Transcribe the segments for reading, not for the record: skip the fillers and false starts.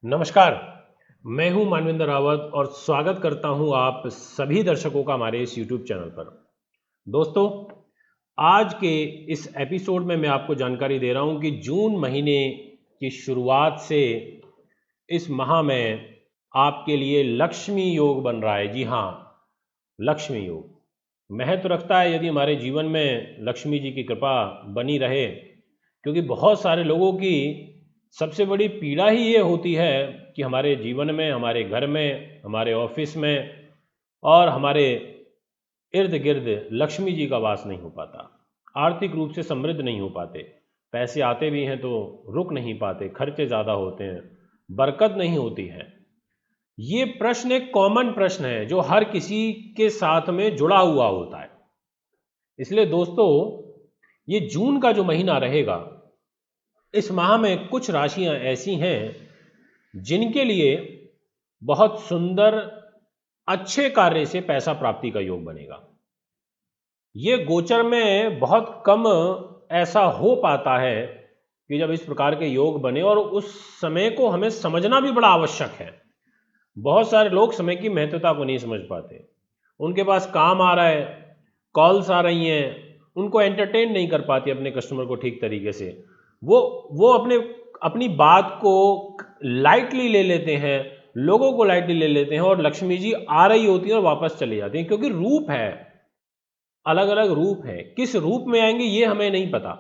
नमस्कार। मैं हूं मानवेंद्र रावत और स्वागत करता हूं आप सभी दर्शकों का हमारे इस YouTube चैनल पर। दोस्तों, आज के इस एपिसोड में मैं आपको जानकारी दे रहा हूं कि जून महीने की शुरुआत से इस माह में आपके लिए लक्ष्मी योग बन रहा है। जी हाँ, लक्ष्मी योग महत्व रखता है यदि हमारे जीवन में लक्ष्मी जी की कृपा बनी रहे, क्योंकि बहुत सारे लोगों की सबसे बड़ी पीड़ा ही ये होती है कि हमारे जीवन में, हमारे घर में, हमारे ऑफिस में और हमारे इर्द गिर्द लक्ष्मी जी का वास नहीं हो पाता। आर्थिक रूप से समृद्ध नहीं हो पाते। पैसे आते भी हैं तो रुक नहीं पाते, खर्चे ज़्यादा होते हैं, बरकत नहीं होती है। ये प्रश्न एक कॉमन प्रश्न है जो हर किसी के साथ में जुड़ा हुआ होता है। इसलिए दोस्तों, ये जून का जो महीना रहेगा, इस माह में कुछ राशियां ऐसी हैं जिनके लिए बहुत सुंदर अच्छे कार्य से पैसा प्राप्ति का योग बनेगा। ये गोचर में बहुत कम ऐसा हो पाता है कि जब इस प्रकार के योग बने, और उस समय को हमें समझना भी बड़ा आवश्यक है। बहुत सारे लोग समय की महत्वता को नहीं समझ पाते। उनके पास काम आ रहा है, कॉल्स आ रही हैं, उनको एंटरटेन नहीं कर पाते अपने कस्टमर को ठीक तरीके से। वो अपनी बात को लाइटली ले लेते हैं, लोगों को लाइटली ले लेते हैं, और लक्ष्मी जी आ रही होती हैं और वापस चली जाती हैं, क्योंकि रूप है, अलग अलग रूप है। किस रूप में आएंगे ये हमें नहीं पता।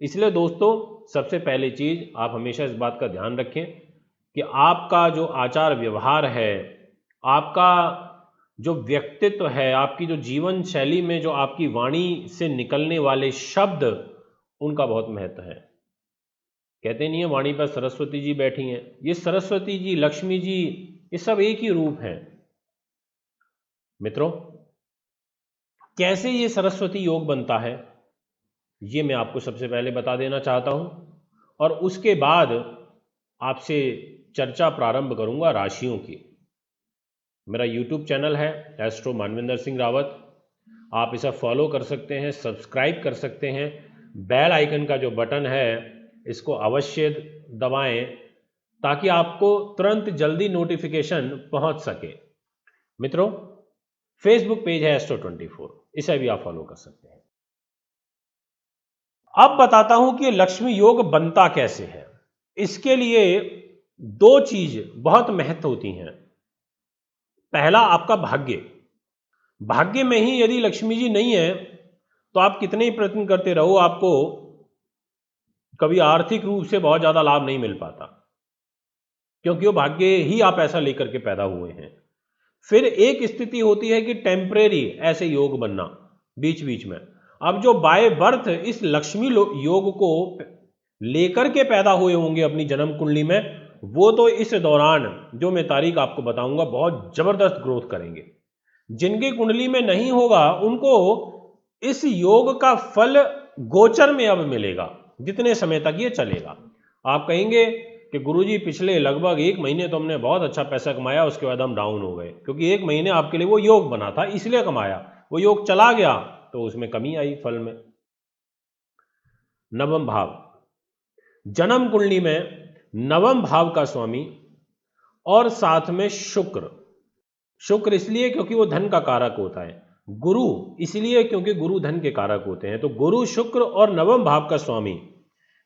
इसलिए दोस्तों, सबसे पहली चीज आप हमेशा इस बात का ध्यान रखें कि आपका जो आचार व्यवहार है, आपका जो व्यक्तित्व है, आपकी जो जीवन शैली में जो आपकी वाणी से निकलने वाले शब्द, उनका बहुत महत्व है। कहते नहीं है वाणी पर सरस्वती जी बैठी हैं। ये सरस्वती जी, लक्ष्मी जी, ये सब एक ही रूप हैं। मित्रों, कैसे ये सरस्वती योग बनता है ये मैं आपको सबसे पहले बता देना चाहता हूं, और उसके बाद आपसे चर्चा प्रारंभ करूंगा राशियों की। मेरा YouTube चैनल है एस्ट्रो मानविंदर सिंह रावत। आप इसे फॉलो कर सकते हैं, सब्सक्राइब कर सकते हैं। बेल आइकन का जो बटन है इसको अवश्य दबाएं ताकि आपको तुरंत जल्दी नोटिफिकेशन पहुंच सके। मित्रों, फेसबुक पेज है एस्ट्रो24, इसे भी आप फॉलो कर सकते हैं। अब बताता हूं कि लक्ष्मी योग बनता कैसे है। इसके लिए दो चीज बहुत महत्व होती हैं। पहला, आपका भाग्य। भाग्य में ही यदि लक्ष्मी जी नहीं है तो आप कितने ही प्रयत्न करते रहो, आपको कभी आर्थिक रूप से बहुत ज्यादा लाभ नहीं मिल पाता, क्योंकि वो भाग्य ही आप ऐसा लेकर के पैदा हुए हैं। फिर एक स्थिति होती है कि टेम्परेरी ऐसे योग बनना बीच बीच में। अब जो बाय बर्थ इस लक्ष्मी योग को लेकर के पैदा हुए होंगे अपनी जन्म कुंडली में, वो तो इस दौरान जो मैं तारीख आपको बताऊंगा बहुत जबरदस्त ग्रोथ करेंगे। जिनकी कुंडली में नहीं होगा उनको इस योग का फल गोचर में अब मिलेगा, जितने समय तक ये चलेगा। आप कहेंगे कि गुरुजी पिछले लगभग 1 महीने तो हमने बहुत अच्छा पैसा कमाया, उसके बाद हम डाउन हो गए, क्योंकि 1 महीने आपके लिए वो योग बना था इसलिए कमाया। वो योग चला गया तो उसमें कमी आई फल में। नवम भाव, जन्म कुंडली में नवम भाव का स्वामी और साथ में शुक्र। शुक्र इसलिए क्योंकि वो धन का कारक होता है। गुरु इसलिए क्योंकि गुरु धन के कारक होते हैं। तो गुरु, शुक्र और नवम भाव का स्वामी,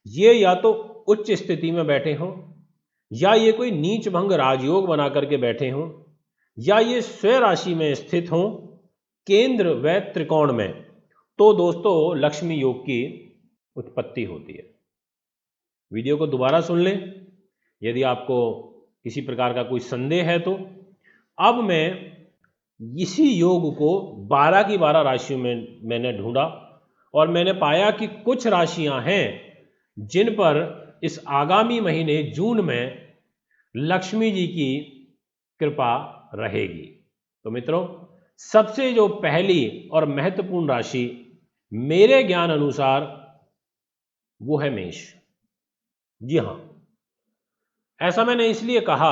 ये या तो उच्च स्थिति में बैठे हों, या ये कोई नीच भंग राजयोग बना करके बैठे हों, या ये स्वयं राशि में स्थित हों, केंद्र व त्रिकोण में, तो दोस्तों लक्ष्मी योग की उत्पत्ति होती है। वीडियो को दोबारा सुन लें यदि आपको किसी प्रकार का कोई संदेह है तो। अब मैं इसी योग को 12 की 12 राशियों में मैंने ढूंढा, और मैंने पाया कि कुछ राशियां हैं जिन पर इस आगामी महीने जून में लक्ष्मी जी की कृपा रहेगी। तो मित्रों, सबसे जो पहली और महत्वपूर्ण राशि मेरे ज्ञान अनुसार वो है मेष। जी हां, ऐसा मैंने इसलिए कहा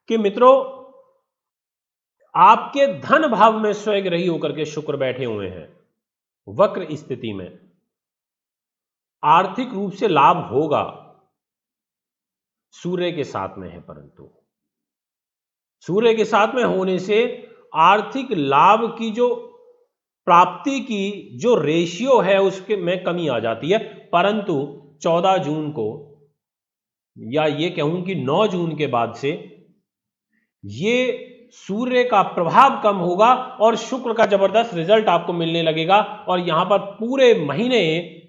कि मित्रों, आपके धन भाव में स्वयग्रही होकर के शुक्र बैठे हुए हैं वक्र स्थिति में। आर्थिक रूप से लाभ होगा, सूर्य के साथ में है, परंतु सूर्य के साथ में होने से आर्थिक लाभ की जो प्राप्ति की जो रेशियो है उसके में कमी आ जाती है। परंतु 14 जून को, या ये कहूं कि 9 जून के बाद से ये सूर्य का प्रभाव कम होगा और शुक्र का जबरदस्त रिजल्ट आपको मिलने लगेगा और यहां पर पूरे महीने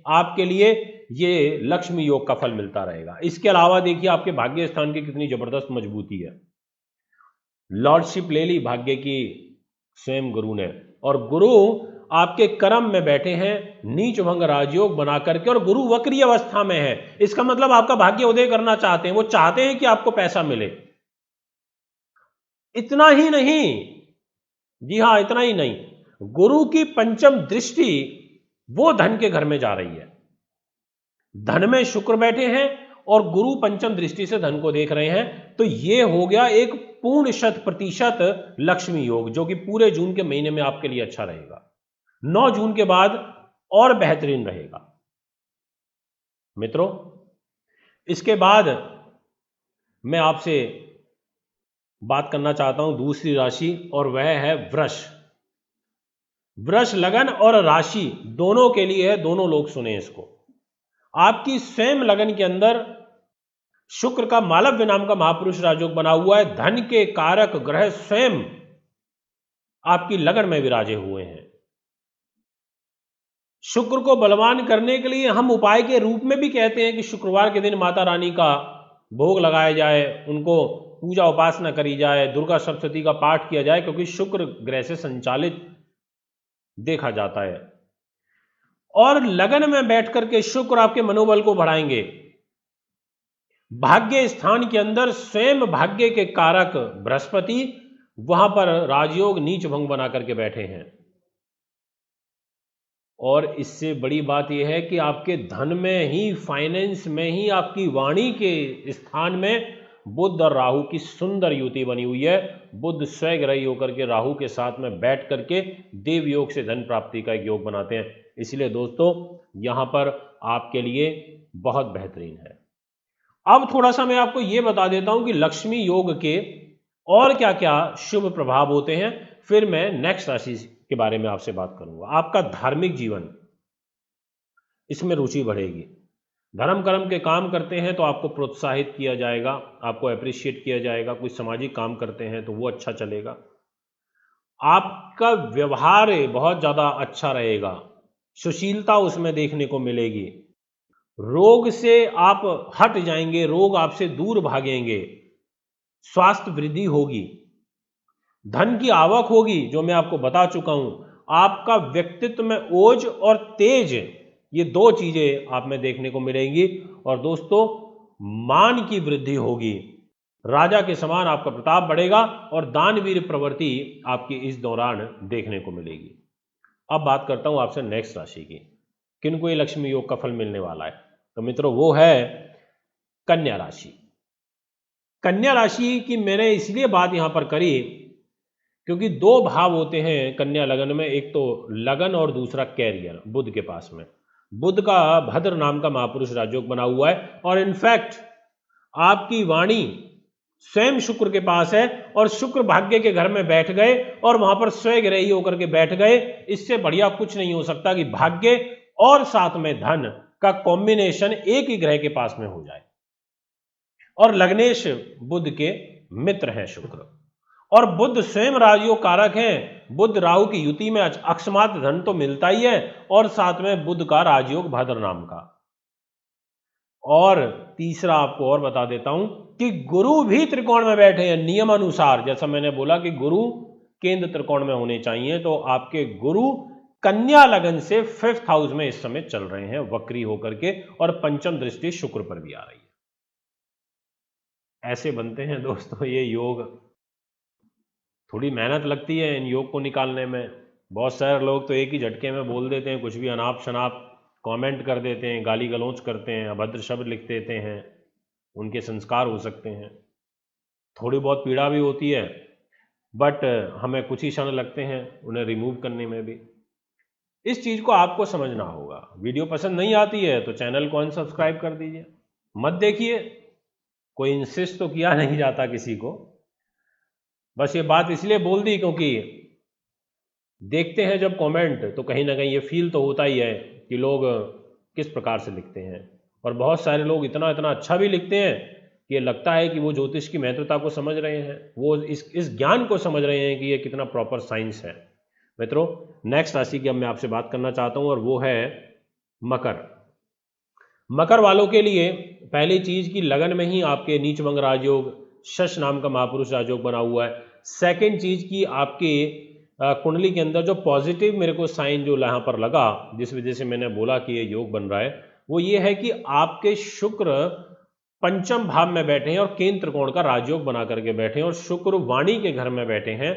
आपके लिए ये लक्ष्मी योग का फल मिलता रहेगा। इसके अलावा देखिए आपके भाग्य स्थान की कितनी जबरदस्त मजबूती है। लॉर्डशिप ले ली भाग्य की स्वयं गुरु ने, और गुरु आपके कर्म में बैठे हैं नीच भंग राजयोग बना करके, और गुरु वक्री अवस्था में है। इसका मतलब आपका भाग्य उदय करना चाहते हैं, वो चाहते हैं कि आपको पैसा मिले। इतना ही नहीं, जी हां, इतना ही नहीं, गुरु की पंचम दृष्टि वो धन के घर में जा रही है। धन में शुक्र बैठे हैं और गुरु पंचम दृष्टि से धन को देख रहे हैं। तो ये हो गया एक पूर्ण 100% लक्ष्मी योग, जो कि पूरे जून के महीने में आपके लिए अच्छा रहेगा। 9 जून के बाद और बेहतरीन रहेगा। मित्रों, इसके बाद मैं आपसे बात करना चाहता हूं दूसरी राशि, और वह है वृष। वृष लगन और राशि दोनों के लिए है, दोनों लोग सुने इसको। आपकी स्वयं लगन के अंदर शुक्र का मालव्य नाम का महापुरुष राजयोग बना हुआ है। धन के कारक ग्रह स्वयं आपकी लगन में विराजे हुए हैं। शुक्र को बलवान करने के लिए हम उपाय के रूप में भी कहते हैं कि शुक्रवार के दिन माता रानी का भोग लगाया जाए, उनको पूजा उपासना करी जाए, दुर्गा सप्तशती का पाठ किया जाए, क्योंकि शुक्र ग्रह से संचालित देखा जाता है। और लगन में बैठ करके शुक्र आपके मनोबल को बढ़ाएंगे। भाग्य स्थान के अंदर स्वयं भाग्य के कारक बृहस्पति वहां पर राजयोग नीच भंग बना करके बैठे हैं। और इससे बड़ी बात यह है कि आपके धन में ही, फाइनेंस में ही, आपकी वाणी के स्थान में बुध और राहु की सुंदर युति बनी हुई है। बुध स्वग्रही होकर के राहु के साथ में बैठ करके देव योग से धन प्राप्ति का एक योग बनाते हैं। इसलिए दोस्तों यहां पर आपके लिए बहुत बेहतरीन है। अब थोड़ा सा मैं आपको यह बता देता हूं कि लक्ष्मी योग के और क्या क्या शुभ प्रभाव होते हैं, फिर मैं नेक्स्ट राशि के बारे में आपसे बात करूंगा। आपका धार्मिक जीवन, इसमें रुचि बढ़ेगी। धर्म कर्म के काम करते हैं तो आपको प्रोत्साहित किया जाएगा, आपको अप्रिशिएट किया जाएगा। कोई सामाजिक काम करते हैं तो वो अच्छा चलेगा। आपका व्यवहार बहुत ज्यादा अच्छा रहेगा, सुशीलता उसमें देखने को मिलेगी। रोग से आप हट जाएंगे, रोग आपसे दूर भागेंगे, स्वास्थ्य वृद्धि होगी, धन की आवक होगी, जो मैं आपको बता चुका हूं। आपका व्यक्तित्व में ओज और तेज, ये दो चीजें आप में देखने को मिलेंगी। और दोस्तों मान की वृद्धि होगी, राजा के समान आपका प्रताप बढ़ेगा और दानवीर प्रवृत्ति आपकी इस दौरान देखने को मिलेगी। अब बात करता हूं आपसे नेक्स्ट राशि की, किनको ये लक्ष्मी योग का फल मिलने वाला है। तो मित्रों वो है कन्या राशि। कन्या राशि की मैंने इसलिए बात यहां पर करी क्योंकि दो भाव होते हैं कन्या लगन में, एक तो लगन और दूसरा कैरियर बुध के पास में। बुध का भद्र नाम का महापुरुष राजयोग बना हुआ है, और इनफैक्ट आपकी वाणी स्वयं शुक्र के पास है, और शुक्र भाग्य के घर में बैठ गए और वहां पर स्वग्रही होकर के बैठ गए। इससे बढ़िया कुछ नहीं हो सकता कि भाग्य और साथ में धन का कॉम्बिनेशन एक ही ग्रह के पास में हो जाए। और लग्नेश बुध के मित्र हैं शुक्र, और बुध स्वयं राजयोग कारक हैं। बुध राहु की युति में अकस्मात धन तो मिलता ही है, और साथ में बुध का राजयोग भद्र नाम का। और तीसरा आपको और बता देता हूं कि गुरु भी त्रिकोण में बैठे हैं नियम अनुसार। जैसा मैंने बोला कि गुरु केंद्र त्रिकोण में होने चाहिए, तो आपके गुरु कन्या लगन से 5th हाउस में इस समय चल रहे हैं वक्री होकर के, और पंचम दृष्टि शुक्र पर भी आ रही है। ऐसे बनते हैं दोस्तों ये योग। थोड़ी मेहनत लगती है इन योग को निकालने में। बहुत सारे लोग तो एक ही झटके में बोल देते हैं, कुछ भी अनाप शनाप कमेंट कर देते हैं, गाली गलौज करते हैं, अभद्र शब्द लिख देते हैं। उनके संस्कार हो सकते हैं, थोड़ी बहुत पीड़ा भी होती है, बट हमें कुछ ही क्षण लगते हैं उन्हें रिमूव करने में भी। इस चीज़ को आपको समझना होगा। वीडियो पसंद नहीं आती है तो चैनल को अनसब्सक्राइब कर दीजिए, मत देखिए। कोई इंसिस्ट तो किया नहीं जाता किसी को, बस ये बात इसलिए बोल दी क्योंकि देखते हैं जब कमेंट तो कहीं ना कहीं ये फील तो होता ही है कि लोग किस प्रकार से लिखते हैं। और बहुत सारे लोग इतना इतना अच्छा भी लिखते हैं कि ये लगता है कि वो ज्योतिष की महत्वता को समझ रहे हैं, वो इस ज्ञान को समझ रहे हैं कि ये कितना प्रॉपर साइंस है। मित्रों, नेक्स्ट राशि की अब मैं आपसे बात करना चाहता हूँ और वो है मकर। मकर वालों के लिए पहली चीज की लगन में ही आपके नीचभंग राजयोग, शश नाम का महापुरुष राजयोग बना हुआ है। सेकंड चीज की आपके कुंडली के अंदर जो पॉजिटिव मेरे को साइन जो यहाँ पर लगा, जिस वजह से मैंने बोला कि ये योग बन रहा है, वो ये है कि आपके शुक्र पंचम भाव में बैठे हैं और केंद्र त्रिकोण का राजयोग बना करके बैठे हैं और शुक्र वाणी के घर में बैठे हैं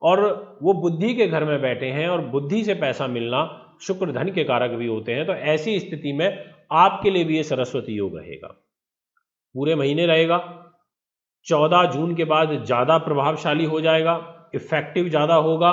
और वो बुद्धि के घर में बैठे हैं और बुद्धि से पैसा मिलना, शुक्र धन के कारक भी होते हैं। तो ऐसी स्थिति में आपके लिए भी ये सरस्वती योग रहेगा, पूरे महीने रहेगा। 14 जून के बाद ज्यादा प्रभावशाली हो जाएगा, इफेक्टिव ज्यादा होगा।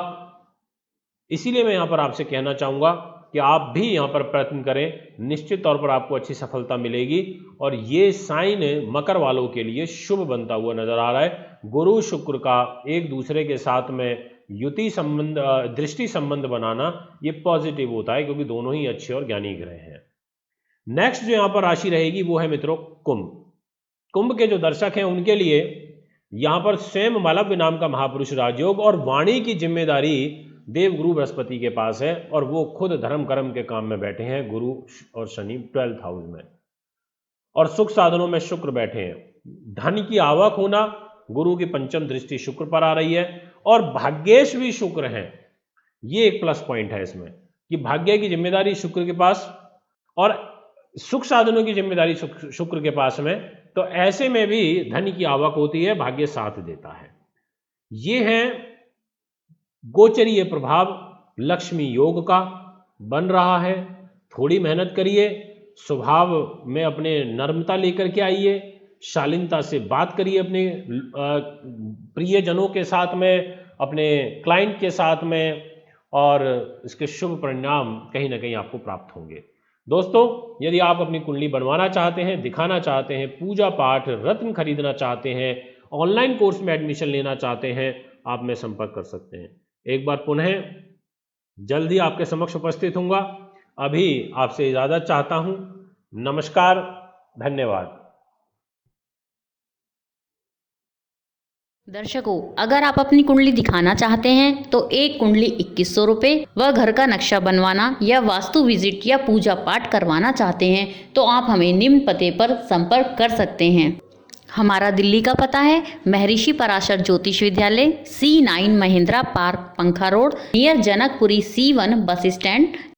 इसीलिए मैं यहां पर आपसे कहना चाहूंगा कि आप भी यहां पर प्रयत्न करें, निश्चित तौर पर आपको अच्छी सफलता मिलेगी। और ये साइन मकर वालों के लिए शुभ बनता हुआ नजर आ रहा है। गुरु शुक्र का एक दूसरे के साथ में युति संबंध, दृष्टि संबंध बनाना, ये पॉजिटिव होता है क्योंकि दोनों ही अच्छे और ज्ञानी ग्रह हैं। नेक्स्ट जो यहां पर राशि रहेगी वो है मित्रों कुंभ। कुंभ के जो दर्शक हैं उनके लिए यहां पर स्वयं मालव्य नाम का महापुरुष राजयोग और वाणी की जिम्मेदारी देवगुरु बृहस्पति के पास है और वो खुद धर्म कर्म के काम में बैठे हैं, गुरु और शनि 12th हाउस में, और सुख साधनों में शुक्र बैठे हैं। धन की आवक होना, गुरु की पंचम दृष्टि शुक्र पर आ रही है और भाग्येश भी शुक्र हैं। ये एक प्लस पॉइंट है इसमें कि भाग्य की जिम्मेदारी शुक्र के पास और सुख साधनों की जिम्मेदारी शुक्र के पास में, तो ऐसे में भी धन की आवक होती है, भाग्य साथ देता है। ये है गोचरीय प्रभाव लक्ष्मी योग का बन रहा है। थोड़ी मेहनत करिए, स्वभाव में अपने नर्मता लेकर के आइए, शालीनता से बात करिए अपने प्रियजनों के साथ में, अपने क्लाइंट के साथ में, और इसके शुभ परिणाम कहीं ना कहीं आपको प्राप्त होंगे। दोस्तों, यदि आप अपनी कुंडली बनवाना चाहते हैं, दिखाना चाहते हैं, पूजा पाठ रत्न खरीदना चाहते हैं, ऑनलाइन कोर्स में एडमिशन लेना चाहते हैं, आप में संपर्क कर सकते हैं। एक बार पुनः जल्द ही आपके समक्ष उपस्थित होऊंगा। अभी आपसे इजाजत चाहता हूं। नमस्कार, धन्यवाद। दर्शकों, अगर आप अपनी कुंडली दिखाना चाहते हैं तो एक कुंडली 2100 रुपये व घर का नक्शा बनवाना या वास्तु विजिट या पूजा पाठ करवाना चाहते हैं तो आप हमें निम्न पते पर संपर्क कर सकते हैं। हमारा दिल्ली का पता है महर्षि पराशर ज्योतिष विद्यालय, C9 महिंद्रा पार्क, पंखा road, near Janakpuri, C1 bus stand.